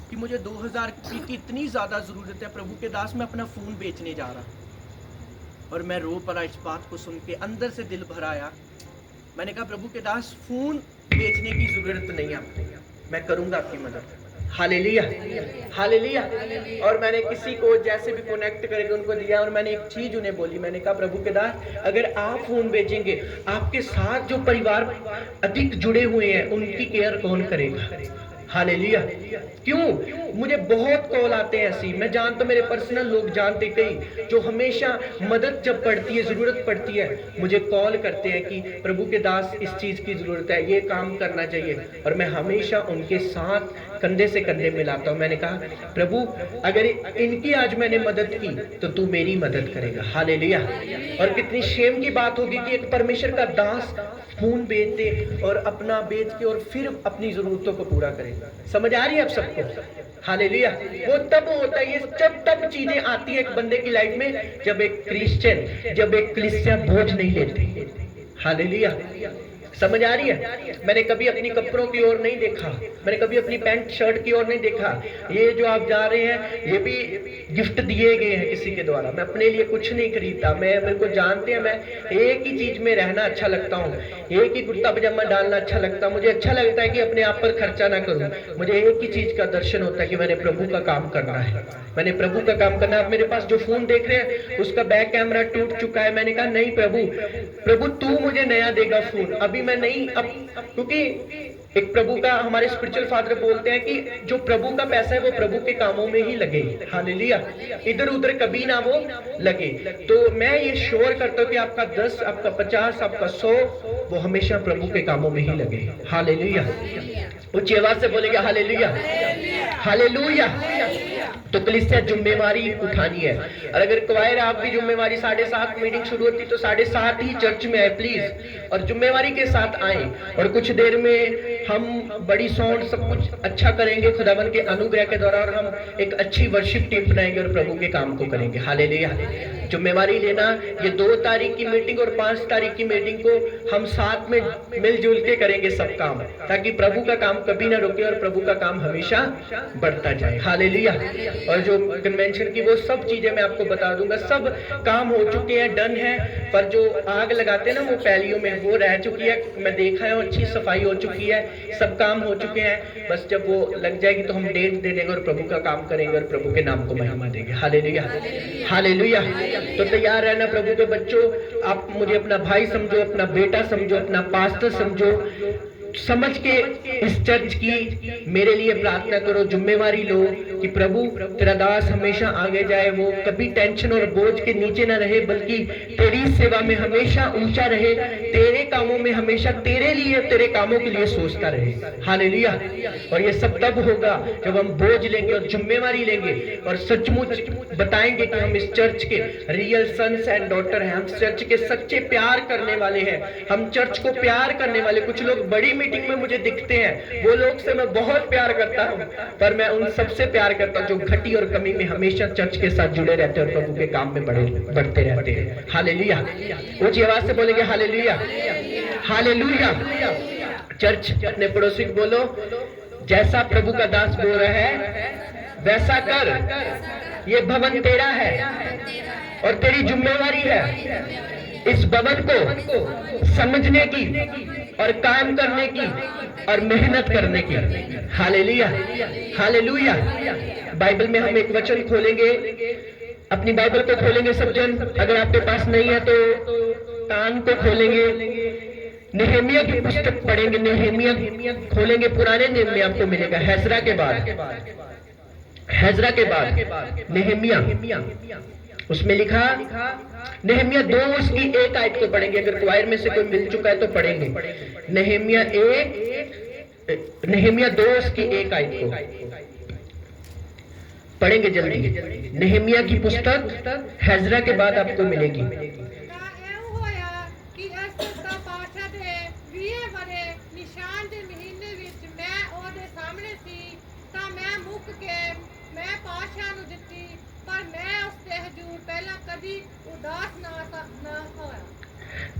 कि मुझे 2000 की इतनी ज़्यादा ज़रूरत है प्रभु के दास, मैं अपना फ़ोन बेचने जा रहा। और मैं रो पड़ा इस बात को सुन के, अंदर से दिल भर आया। मैंने कहा प्रभु के दास, फ़ोन बेचने की ज़रूरत नहीं है आपको, मैं करूँगा आपकी मदद, हालेलुया, हालेलुया। और मैंने किसी को जैसे भी कनेक्ट करके उनको दिया, और मैंने एक चीज उन्हें बोली, मैंने कहा प्रभु के दास, अगर आप फोन बेचेंगे, आपके साथ जो परिवार अधिक जुड़े हुए हैं उनकी केयर कौन करेगा? हालेलुया। क्यों? मुझे बहुत कॉल आते हैं ऐसी, मैं जानता, मेरे पर्सनल लोग जानते, कई जो हमेशा मदद जब पड़ती है, जरूरत पड़ती है, मुझे कॉल करते हैं कि प्रभु के दास इस चीज की जरूरत है, ये काम करना चाहिए, और मैं हमेशा उनके साथ कंधे से कंधे मिलाता हूं। मैंने कहा प्रभु अगर इनकी आज मैंने मदद की तो तू मेरी मदद करेगा, हालेलुया। और कितनी शेम की बात होगी कि एक परमेश्वर का दास खून बेच दे और अपना बेच के और फिर अपनी जरूरतों को पूरा करे। समझ आ रही है आप सबको? हालेलुया। वो तब होता है, ये जब तब चीजें आती है एक बंदे की लाइफ में, जब एक क्रिश्चियन, जब एक कलीसिया बोझ नहीं लेते, हालेलुया। समझ आ रही है? मैंने कभी अपनी कपड़ों की ओर नहीं देखा, मैंने कभी अपनी पैंट शर्ट की ओर नहीं देखा। ये जो आप जा रहे हैं ये भी गिफ्ट दिए गए हैं किसी के द्वारा, मैं अपने लिए कुछ नहीं खरीदता। मैं, मेरे को जानते हैं, मैं एक ही चीज में रहना अच्छा लगता हूँ, एक ही कुर्ता पजामा डालना अच्छा लगता है। मुझे अच्छा लगता है कि अपने आप पर खर्चा ना करूँ। मुझे एक ही चीज का दर्शन होता है कि मैंने प्रभु का काम करना है, मैंने प्रभु का काम करना है। आप मेरे पास जो फोन देख रहे हैं उसका बैक कैमरा टूट चुका है। मैंने कहा नहीं प्रभु तू मुझे नया देगा फोन, अभी मैं नहीं, अब क्योंकि एक प्रभु का, हमारे स्पिरिचुअल फादर बोलते हैं कि जो प्रभु का पैसा है वो प्रभु के कामों में ही लगे, हालेलुया, इधर उधर कभी ना वो लगे। तो मैं ये श्योर करता हूँ कि आपका 10, आपका 50, आपका 100 वो हमेशा प्रभु के कामों में ही लगे, हालेलुया। ऊंची आवाज से बोलेगा हालेलुया, हालेलुया। तो कलीसिया जिम्मेवारी उठानी है। और अगर क्वायर आप भी जिम्मेवारी, 7:30 मीटिंग शुरू होती तो 7:30 ही चर्च में आए प्लीज, और जिम्मेवारी के साथ आए। और कुछ देर में हम बड़ी साउंड सब कुछ अच्छा करेंगे खुदावन के अनुग्रह के द्वारा, और हम एक अच्छी वर्शिप टीम बनाएंगे और प्रभु के काम को करेंगे, हालेलुया। जिम्मेवारी लेना, ये 2 तारीख की मीटिंग और 5 तारीख की मीटिंग को हम साथ में मिलजुल के करेंगे सब काम, ताकि प्रभु का काम कभी ना रुके और प्रभु का काम हमेशा बढ़ता जाए, हालेलुया। और जो कन्वेंशन की वो सब चीजें मैं आपको बता दूंगा, सब काम हो चुके हैं, डन है। पर जो आग लगाते हैं ना वो पैलियों में, वो रह चुकी है, मैं देखा है, अच्छी सफाई हो चुकी है, सब काम हो चुके हैं। बस जब वो लग जाएगी तो हम डेट दे देंगे और प्रभु का काम करेंगे और प्रभु के नाम को महिमा देंगे, हालेलुया, हालेलुया। तो तैयार रहना प्रभु के बच्चों। आप मुझे अपना भाई समझो, अपना बेटा समझो, अपना पास्टर समझो, समझ के इस चर्च की मेरे लिए प्रार्थना करो, जिम्मेवारी लो, कि प्रभु तेरा दास हमेशा आगे जाए, वो कभी टेंशन और बोझ के नीचे ना रहे, बल्कि तेरी सेवा में हमेशा ऊंचा रहे, तेरे कामों में हमेशा तेरे लिए, तेरे कामों के लिए सोचता रहे। हालेलुया। और ये सब तब होगा जब हम बोझ लेंगे और जिम्मेवारी लेंगे और सचमुच बताएंगे कि हम इस चर्च के रियल सन्स एंड डॉटर हैं, हम चर्च के सच्चे प्यार करने वाले हैं, हम चर्च को प्यार करने वाले। कुछ लोग बड़ी मीटिंग में मुझे दिखते हैं, वो लोग से मैं बहुत प्यार करता हूं, पर मैं उन सबसे प्यार करता हूं जो घटी और कमी में हमेशा चर्च के साथ जुड़े रहते हैं और प्रभु के काम में बढ़ते रहते हैं। हालेलुया। ऊंची आवाज से बोलेंगे हालेलुया, हालेलुया। चर्च अपने पड़ोसी को बोलो, जैसा प्रभु का दास बोल रहा है वैसा कर, ये भवन तेरा है और तेरी जिम्मेवारी है इस भवन को समझने की और काम करने की और मेहनत करने की। Hallelujah, hallelujah. बाइबल में हम एक वचन खोलेंगे, अपनी बाइबल को खोलेंगे सब जन, अगर आपके पास नहीं है तो कान को खोलेंगे, नेहेमिया की पुस्तक पढ़ेंगे, नेहेमिया खोलेंगे, पुराने नियम में आपको मिलेगा, हैजरा के बाद, हैजरा के बाद नेहेमिया, उसमें लिखा नेहेमिया 2 उसकी 1 आयत को पढ़ेंगे, अगर क्वायर में से कोई मिल चुका है तो पढ़ेंगे। नेहेमिया 2 उसकी 1 आयत को पढ़ेंगे जल्दी। नेहेमिया की पुस्तक हैजरा के बाद आपको मिलेगी।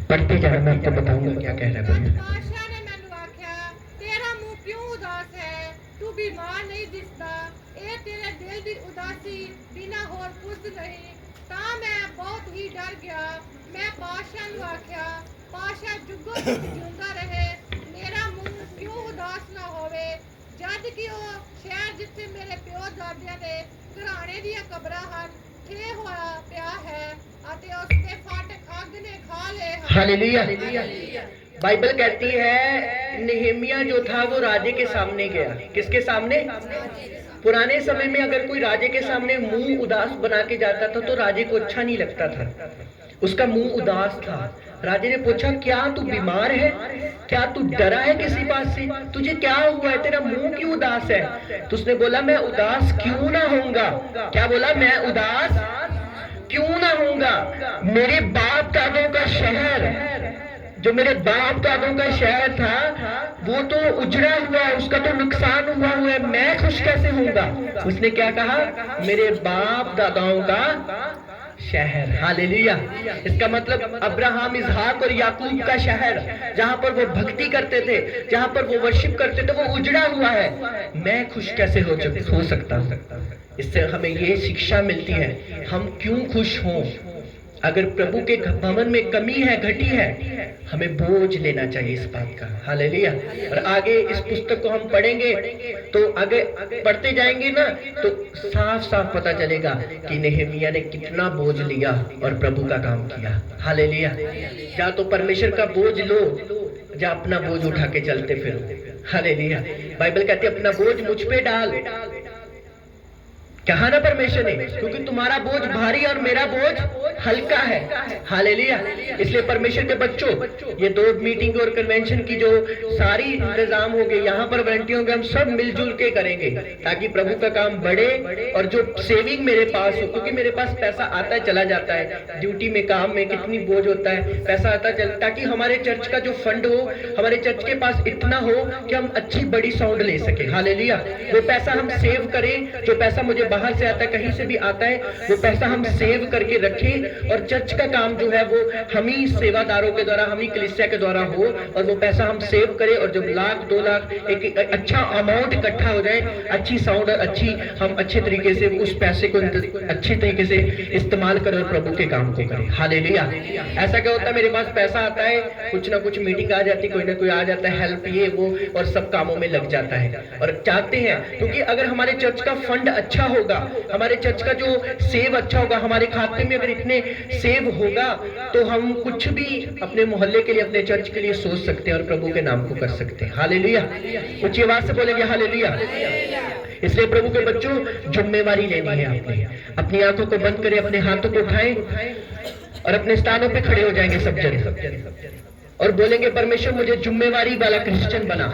पढ़ते जाना, मैं आपको बताऊंगा क्या कह रहा है।
बादशाह ने मैनू आख्या, तेरा मुंह क्यों उदास है, तू बीमार नहीं दिसदा, ए तेरे दिल दी उदासी बिना होर कुछ नहीं। तां मैं बहुत ही डर गया, मैं बादशाह नू आख्या, बादशाह जुगो जिंदा रहे, मेरा मुंह क्यों उदास ना होवे, जद कि ओ शहर जिथे मेरे प्यो दादियां दे घराने दी कब्रां हन ठे होया पिया है अते उसके फाटक अग ने खा ले।
हालेलुया। बाइबल कहती है नेहेमिया जो था वो राजे के सामने गया। किसके सामने? पुराने समय में अगर कोई राजे के सामने मुंह उदास बना के जाता था तो राजे को अच्छा नहीं लगता था, उसका मुंह उदास था। राजे ने पूछा, क्या तू बीमार है, क्या तू डरा है किसी बात से, तुझे क्या हुआ है, तेरा मुंह क्यों उदास है? तो उसने बोला, मैं उदास क्यों ना होऊंगा। क्या बोला? मैं उदास क्यों ना होऊंगा। मेरे बाप दादों का शहर, जो मेरे बाप दादों का शहर था वो तो उजड़ा हुआ है, उसका तो नुकसान हुआ है, मैं खुश कैसे होऊंगा। उसने क्या कहा? मेरे बाप दादाओं का शहर। हालेलुया। इसका मतलब अब्राहम, इसहाक और याकूब का शहर, जहां पर वो भक्ति करते थे, जहां पर वो वर्शिप करते थे, वो उजड़ा हुआ है, मैं खुश कैसे हो सकता हूं। इससे हमें ये शिक्षा मिलती है, हम क्यों खुश हों। अगर प्रभु के भवन में कमी है, घटी है, हमें बोझ लेना चाहिए इस बात का। हालेलुया। और आगे इस पुस्तक को हम पढ़ेंगे तो आगे पढ़ते जाएंगे ना तो साफ साफ पता चलेगा कि नेहेमिया ने कितना बोझ लिया और प्रभु का काम किया। हालेलुया। या तो परमेश्वर का बोझ लो, या अपना बोझ उठा के चलते फिरो। हालेलुया। बाइबल कहती है अपना बोझ मुझ पे डाल। कहा ना परमेश्वर ने, क्योंकि तुम्हारा बोझ भारी और मेरा बोझ हल्का है। हालेलुया। इसलिए परमेश्वर के बच्चों, ये 2 मीटिंग और कन्वेंशन की जो सारी इंतजाम हो गए, यहाँ पर वॉलंटियर होंगे, हम सब मिलजुल के करेंगे ताकि प्रभु का काम बढ़े और जो सेविंग मेरे पास हो, क्योंकि मेरे पास पैसा आता है चला जाता है, ड्यूटी में काम में कितनी बोझ होता है, पैसा आता चल, ताकि हमारे चर्च का जो फंड हो, हमारे चर्च के पास इतना हो कि हम अच्छी बड़ी साउंड ले सके। हालेलुया। वो पैसा हम सेव करें, जो पैसा मुझे बाहर से आता है, कहीं से भी आता है, वो पैसा हम सेव करके रखें और चर्च का काम जो है वो हम ही सेवादारों के द्वारा, हम ही कलीसिया के द्वारा हो, और वो पैसा हम सेव करें और जब 1 लाख 2 लाख एक अच्छा अमाउंट इकट्ठा हो जाए, अच्छी साउंड और हम अच्छे तरीके से उस पैसे को अच्छे तरीके से इस्तेमाल करें और प्रभु के काम को करें। हालेलुया। ऐसा क्या होता है, मेरे पास पैसा आता है, कुछ ना कुछ मीटिंग आ जाती, कोई ना कोई आ जाता है, हेल्प ये वो, और सब कामों में लग जाता है। और चाहते हैं, क्योंकि अगर हमारे चर्च का फंड अच्छा होगा, हमारे चर्च का जो सेव अच्छा होगा, हमारे खाते में अगर इतने सेव होगा तो हम कुछ भी अपने मोहल्ले के लिए, अपने चर्च के लिए सोच सकते हैं और प्रभु के नाम को कर सकते हैं। हालेलुया। ऊंची आवाज से बोलेंगे हालेलुया। इसलिए प्रभु के बच्चों, जिम्मेवारी लेनी है आपने। अपनी आंखों को बंद करें, अपने हाथों को उठाएं और अपने स्थानों पे खड़े हो जाएंगे सब जन और बोलेंगे, परमेश्वर मुझे जिम्मेवारी वाला क्रिश्चियन बना।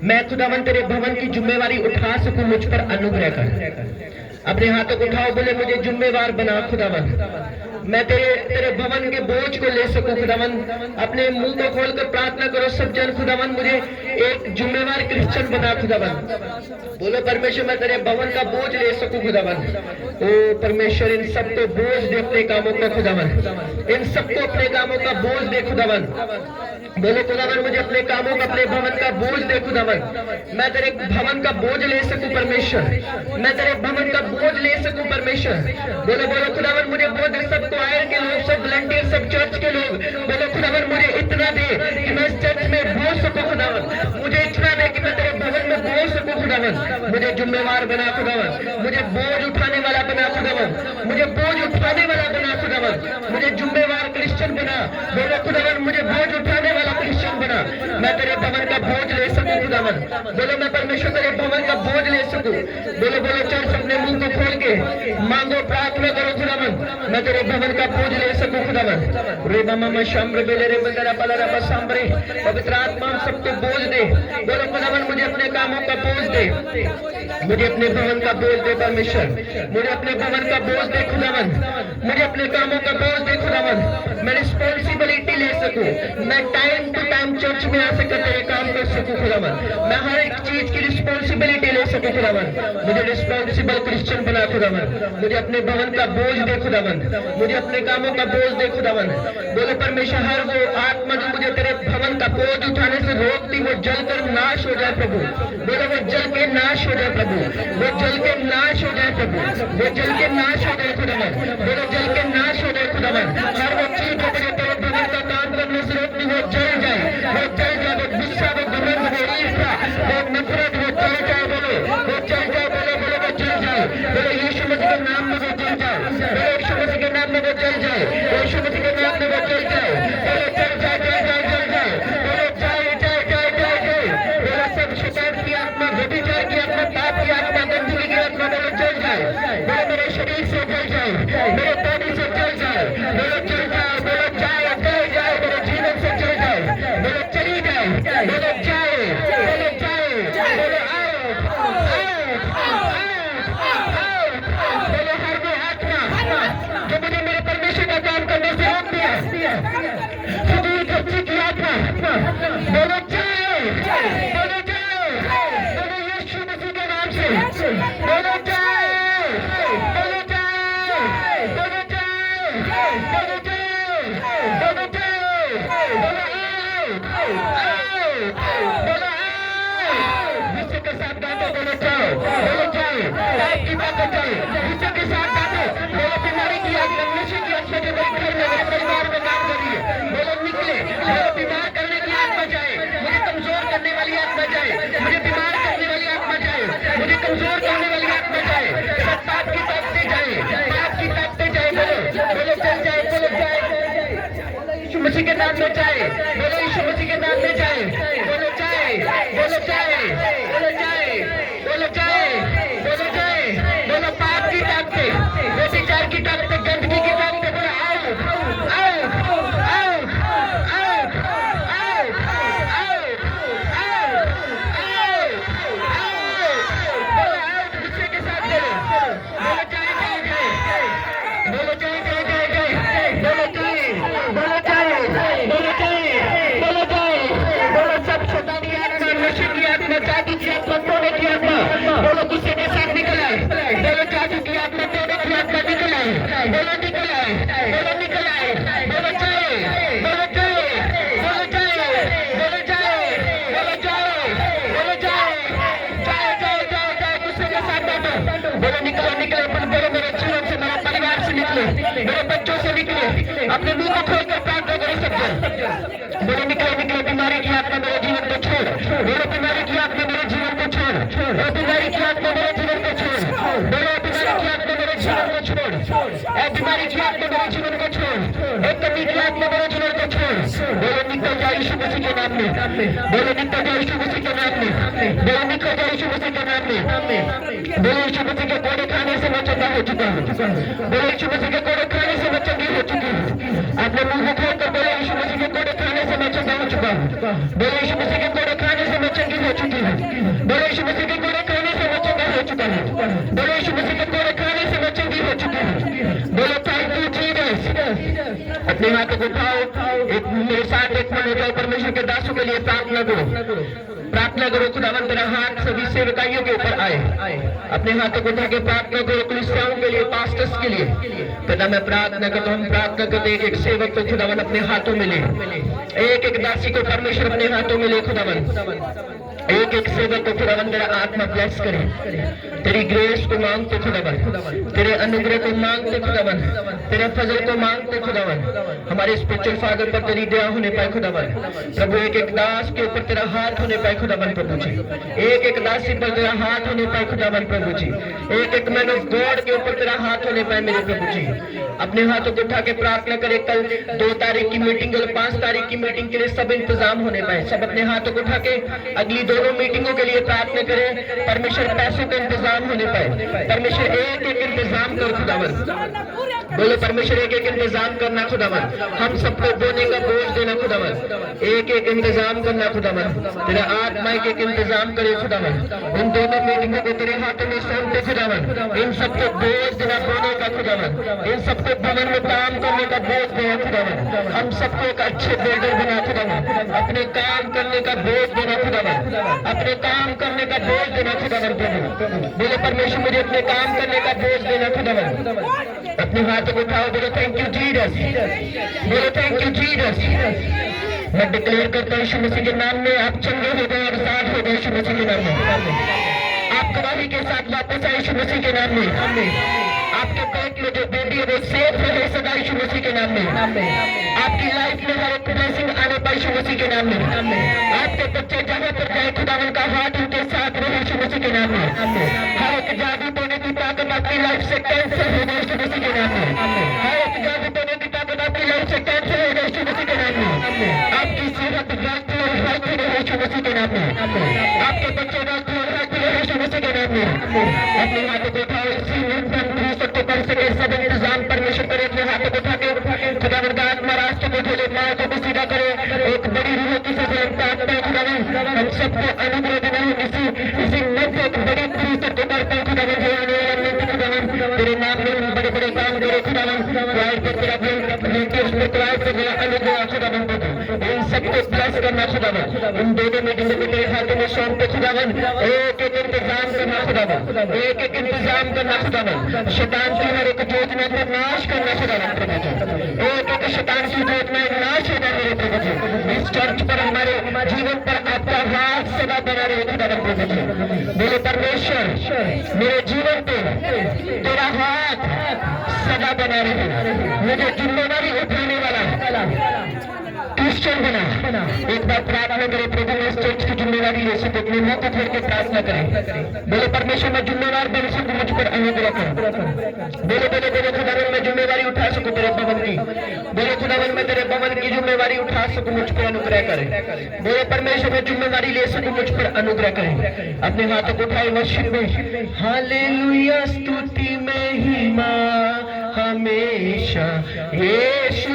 मैं खुदावन तेरे भवन की जिम्मेवारी उठा सकूं, मुझ पर अनुग्रह कर। अपने हाथों को उठाओ, बोले मुझे जिम्मेवार बना खुदावन, मैं तेरे भवन के बोझ को ले सकूं खुदावन। अपने मुंह को खोलकर प्रार्थना करो सब जन, खुदावन मुझे एक जिम्मेवार क्रिश्चियन बना खुदावन। बोलो परमेश्वर मैं तेरे भवन का बोझ ले सकूं खुदावन। ओ परमेश्वर इन सबको बोझ दे अपने कामों का खुदावन, इन सबको अपने कामों का बोझ दे खुदावन। बोलो खुदावन मुझे अपने कामों का, अपने भवन का बोझ दे खुदावन। मैं तेरे भवन का बोझ ले सकूं परमेश्वर, मैं तेरे भवन का बोझ ले सकूं परमेश्वर। बोलो बोलो खुदावन मुझे बोझ दे, सब क्वायर के लोग, सब वॉलंटियर, सब चर्च के लोग, बोलो खुदावन मुझे इतना दे कि मैं इस चर्च में बोझ सकूं खुदावन। मुझे इतना दे कि मैं तेरे भवन में बोझ सकूं खुदावन। मुझे जिम्मेवार बना खुदावन, मुझे बोझ उठाने वाला बना खुदावन, मुझे बोझ उठाने वाला बना खुदावन। मुझे जिम्मेवार क्रिश्चियन बना। बोलो खुदावन मुझे बोझ उठाने वाला क्रिश्चियन बना। मैं तेरे भवन का बोझ ले सकूं खुदावन। बोलो मैं परमेश्वर तेरे भवन का बोझ ले सकूं। बोलो बोलो चर्च अपने मुंह को खोल के मांगो, प्रार्थना करो खुदावन, मैं तेरे भवन का बोझ ले सकूं खुदावन। रे ममा शाम्र बेले रे बंदरा पलरा बसाम्रे, पवित्र आत्मा हम सबको बोझ दे। बोलो खुदावन मुझे अपने कामों का बोझ दे, मुझे अपने भवन का बोझ दे परमेश्वर, मुझे अपने भवन का बोझ दे खुदावन, मुझे अपने कामों का बोझ दे खुदावन। मैं रिस्पॉन्सिबिलिटी ले सकूं, मैं टाइम टू टाइम चर्च में आ सकर तेरे काम कर सकूं खुदावन। मैं हर एक चीज की रिस्पॉन्सिबिलिटी ले सकूं खुदावन। मुझे रिस्पॉन्सिबल क्रिश्चियन बना खुदावन। मुझे अपने भवन का बोझ दे खुदावन, मुझे अपने कामों का बोझ दे खुदावन। बोलो परमेश्वर हर वो आत्मा जो मुझे तेरे भवन का बोझ उठाने से रोकती, वो जलकर नाश हो जाए प्रभु। बोलो वो जल के नाश हो जाए प्रभु, वो जल के नाश हो जाए प्रभु, वो जल के नाश हो जाए खुदावन। बोलो जल के नाश हो जाए खुदावन। हर वो चीज जो मुझे तेरे भवन का काम करने से रोकती, वो जल जाए, वो जल जाए। वो गुस्सा, वो घमंड, वो ईर्ष्या, वो नफरत, वो जल जाए। बोलो वो जल जाए, बोलो बोलो वो जल जाए। बोलो यीशु मसीह के नाम में वो जल जाए, बोलो यीशु मसीह के नाम में वो जल जाए, यीशु मसीह के नाम में वो जल जाए। बोलो जल जाए, जल जाए, जल जाए। बोलो जाए जाए जाए जाए जाए। बोलो सब शैतान की आत्मा, व्यभिचार की आत्मा, पाप की आत्मा, गंदगी की आत्मा, बोलो जल जाए। बोलो मेरे शरीर से जल जाए, मेरे बॉडी से जल जाए। बोलो जल जाए, बोलो जाए, जल जाए, मेरे जीवन से जल जाए। बोलो चली जाए, बोलो जाए, बोलो जाए, बोलो आओ, आओ, आओ। बोलो हर वो आत्मा जो मुझे मेरे परमेश्वर का काम करने से रोक दिया, फजूल खर्ची की आत्मा, बोलो जाए, बोलो जाए, बोलो यीशु मसीह के नाम से, बोलो जाए, बोलो जाए, बोलो जाए, बोलो जाए, बोलो जाए, बोलो आओ, आओ, बोलो आओ। गुस्से के साथ बातों बोलो जाओ, बोलो जाए, पाप की बातें जाए, गुस्से के साथ बातों बोलो, बीमारी की आत्मा, नशे की आत्मा जो मेरे घर में, मेरे परिवार में काम कर रही है, बोलो निकले। बोलो बीमार करने की आत्मा जाए, मुझे कमजोर करने वाली आत्मा जाए, मुझे बीमार करने वाली आत्मा जाए, मुझे कमजोर करने वाली आत्मा जाए। सब पाप की ताकतें जाए, पाप की ताकतें जाए। बोलो बोलो चल जाए, बोलो जाए, यीशु मसीह के नाम में जाए, बोलो यीशु मसीह के नाम में जाए। बोलो जाए, बोलो जाए, बोलो जाए, बोलो जाए, बोलो जाए। बोलो पाप की ताकतें, व्यभिचार की ताकतें, गंदगी की ताकतें, बोलो आओ, आओ, आओ, आओ, आओ, आओ, आओ, आओ, आओ। बोलो आओ, गुस्से के साथ बोलो, बोलो जाए, जाए, जाए, बोलो जाए, जाए, जाए, जाए, बोलो जाए, बोलो जाए, बोलो जाए, बोलो जाए। बोलो सब शैतानी आत्मा, नशे की आत्मा, जादू की आत्मा, टोने की आत्मा, बोलो गुस्से के साथ निकल आए। बोलो जादू की आत्मा, टोने की आत्मा निकल आए, बोलो निकल आए, बोलो निकल आए, बोलो जाए, बोलो जाए, बोलो जाए, बोलो जाए, बोलो जाए, बोलो जाए, जाए, जाए, जाए, जाए। गुस्से के साथ बातों बोलो निकलो, निकले, बोलो मेरे जीवन से, मेरे परिवार से निकले, मेरे बच्चों से निकले। अपने मुंह को खोलकर प्रार्थना करो सब जन। बोलो निकले, निकले, बीमारी की आत्मा मेरे जीवन को छोड़, बोलो बीमारी की आत्मा मेरे जीवन को छोड़, बोलो बीमारी की आत्मा मेरे जीवन को छोड़, बोलो बीमारी की आत्मा मेरे जीवन को को छोड़, ए बीमारी की आत्मा मेरे जीवन को छोड़, एक कमी की आत्मा मेरे जीवन को छोड़। बोलो निकल जाए यीशु मसीह के नाम में, बोलो निकल जाए यीशु मसीह के नाम में, बोलो निकल जाए यीशु मसीह के नाम में। बोलो यीशु मसीह के कोड़े खाने से मैं चंगा हो चुका हूँ, बोलो यीशु मसीह के कोड़े खाने से मैं चंगी हो चुकी हूँ। आपने मुंह खोल कर बोलो यीशु मसीह के कोड़े खाने से मैं चंगा हो चुका हूँ, बोलो यीशु मसीह के कोड़े खाने से मैं चंगी हो चुकी हूँ, बोलो यीशु मसीह के कोड़े खाने से मैं चंगा हो चुका हूँ, बोलो यीशु मसीह के कोड़े खाने से मैं चंगी हो चुकी हूँ। बोलो थैंक यू जीसस। अपने हाथों को उठाओ, एक मेरे साथ एक मन हो जाओ, परमेश्वर के दासों के लिए प्रार्थना करो, प्रार्थना करो। खुदावन तेरा हाथ सभी सेवकाइयों के ऊपर आए, अपने हाथों को उठा के प्रार्थना करो, कलीसियाओं के लिए, पास्टर्स के लिए। पिता मैं प्रार्थना करता हूँ, प्रार्थना करते एक एक सेवक को खुदावन अपने हाथों में ले, एक एक दासी को परमेश्वर अपने हाथों में ले खुदावन, एक एक सेवक को खुदावन तेरा आत्मा ब्लेस करे, तेरी ग्रेस को मांगते खुदावन, तेरे अनुग्रह को मांगते खुदावन, तेरे फजल को मांगते खुदावन। हमारे स्पिरिचुअल फादर पर तेरी दया होने पाए खुदावन प्रभु, एक एक दास के ऊपर तेरा हाथ होने पाए खुदावन प्रभु जी, एक एक दासी पर तेरा हाथ होने पाए खुदावन प्रभु जी, एक एक मैन ऑफ गॉड के ऊपर तेरा हाथ होने पाए मेरे प्रभु जी। अपने हाथों को उठा के प्रार्थना करे, कल 2 तारीख की मीटिंग, कल 5 तारीख की मीटिंग के लिए सब इंतजाम होने पाए। सब अपने हाथों को उठा के अगली दोनों मीटिंगों के लिए प्रार्थना करें, परमेश्वर पैसों का इंतजाम होने पाए, परमेश्वर एक एक इंतजाम कर खुदावन। बोलो परमेश्वर एक एक इंतजाम करना खुदावन, हम सबको बोने का बोझ देना खुदावन, एक एक इंतजाम करना खुदावन, तेरा आत्मा एक एक इंतजाम करे खुदावन। उन दोनों मीटिंगों को तेरे हाथों में सौंपते खुदावन, इन सबको बोझ देना बोने का खुदावन, इन सबको भवन में काम करने का बोझ देना खुदावन, हम सबको एक अच्छे बिल्डर बना खुदावन, अपने काम करने का बोझ देना खुदावन, अपने काम करने का बोझ देना खुदावन प्रभु। बोले परमेश्वर मुझे अपने काम करने का बोझ देना खुदावन। अपने हाथों को उठाओ, बोलो थैंक यू जीसस, बोलो थैंक यू जीसस। मैं डिक्लेयर करता हूँ यीशु मसीह के नाम में आप चंगे हो गए और साथ हो गए यीशु मसीह के नाम में, आप गवाही के साथ वापस आए यीशु मसीह के नाम में। आपके पेट में जो बेबी है वो सेफ रहे सदा यीशु मसीह के नाम में। आपकी लाइफ में हर एक ब्लेसिंग आने पाए यीशु मसीह के नाम में। आपके बच्चे जहाँ पर जाए खुदावन का हाथ उनके साथ रहे यीशु मसीह के नाम में। हर एक जादू टोने की ताकत आपकी लाइफ से कैंसिल हो गई यीशु मसीह के नाम में। हर एक जादू टोने की ताकत आपकी लाइफ से कैंसिल हो गई यीशु मसीह के नाम में। आपकी सेहत हेल्थी और हेल्थी रहे यीशु मसीह के नाम में। आपके बच्चे हेल्थी और हेल्थी रहे यीशु मसीह के नाम में। अपने हाथों को उठाओ, इसी न्यूनतम तो कर सके सब इंतजाम परमेश्वर करे। अपने हाथों को उठा के खुदावन का आत्मा रास्ते को खोले, माँ को भी सीधा करे, एक बड़ी रूह की सफलता आत्मा खुदावन हम सबको अनुग्रह देना है। इसी मध्य एक बड़ी खुशी से तो करता हूँ खुदावन जो आने वाला मिलती खुदावन तेरे नाम में बड़े बड़े काम करे खुदावन, क्राइस्ट पर तेरा क्राइस्ट पर तेरा अनुग्रह खुदावन को इन सबको ब्लेस करना खुदावन। इन दोनों मीटिंगों को तेरे हाथों में सौंपते खुदावन, एक एक इंतजाम करना खुदावन, एक एक इंतजाम करना खुदावन। शैतान की हर एक योजना को नाश करना खुदावन प्रभु जी, एक एक शैतान की योजना नाश हो जाए मेरे प्रभु जी। इस चर्च पर हमारे जीवन पर आपका हाथ सदा बना रहे खुदावन प्रभु जी। मेरे परमेश्वर मेरे जीवन पे तेरा हाथ सदा बना रहे, मुझे जिम्मेदारी उठाने वाला क्रिश्चियन बना। एक बार प्रार्थना करे, प्रभु इस चर्च की जिम्मेदारी ले सके, अपने मुंह को खोल के प्रार्थना करें। बोले परमेश्वर मैं जिम्मेदार बन सकूं, मुझ पर अनुग्रह कर। बोले बोले बोले खुदावन मैं जिम्मेदारी उठा सकूं तेरे भवन की, बोले खुदावन मैं तेरे भवन की जिम्मेदारी उठा सकूं, मुझ पर अनुग्रह करे। बोले परमेश्वर मैं जिम्मेदारी ले सकूं, मुझ पर अनुग्रह करे। अपने हाथों को उठाए वर्शिप में, हालेलुया स्तुति महिमा हमेशा यीशु